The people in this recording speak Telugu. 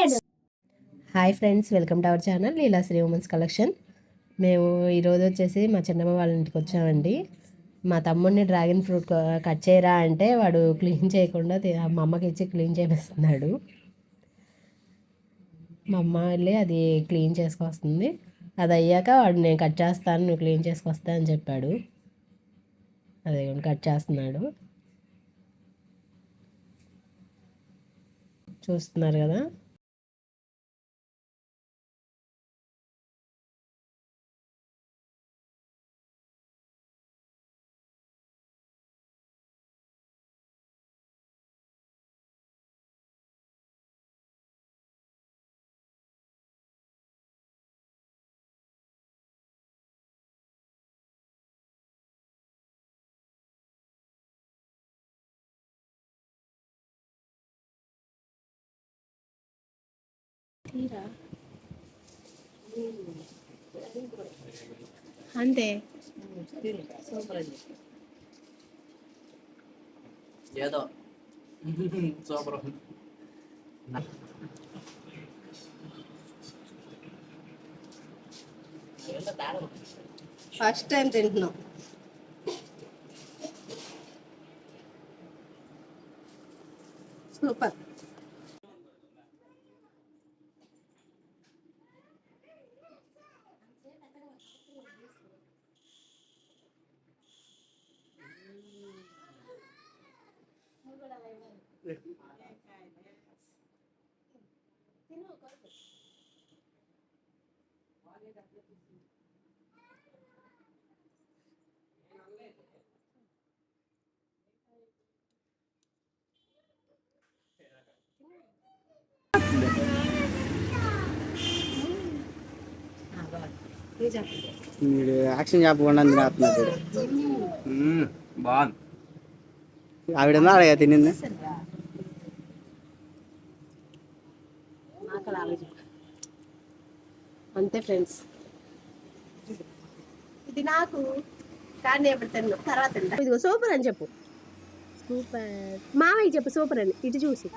Hi friends, welcome to our channel Leelasri women's collection. మేము ఈరోజు వచ్చేసి మా చిన్నమ్మ వాళ్ళ ఇంటికి వచ్చామండి. మా తమ్ముడిని డ్రాగన్ ఫ్రూట్ కట్ చేయరా అంటే వాడు క్లీన్ చేయకుండా మా అమ్మకి ఇచ్చి క్లీన్ చేపిస్తున్నాడు. మా అమ్మ వెళ్ళి అది క్లీన్ చేసుకొస్తుంది. అది అయ్యాక వాడు నేను కట్ చేస్తాను, నువ్వు క్లీన్ చేసుకొస్తా అని చెప్పాడు. అదే కట్ చేస్తున్నాడు, చూస్తున్నారు కదా. అంతే ఏదో సూపర్. ఫస్ట్ టైం తింటున్నాం. సూపర్. మీరు యాక్షన్ చెప్పకుండా తినేస్తున్నాడు. బాగుంది. ఆవిడన్నా అడగా తినింది. అంతే ఫ్రెండ్స్, ఇది నాకు కానీ ఎప్పుడు తిన్నా తర్వాత ఇదిగో సూపర్ అని చెప్పు. సూపర్ మామయ్య చెప్పు సూపర్ అని, ఇటు చూసి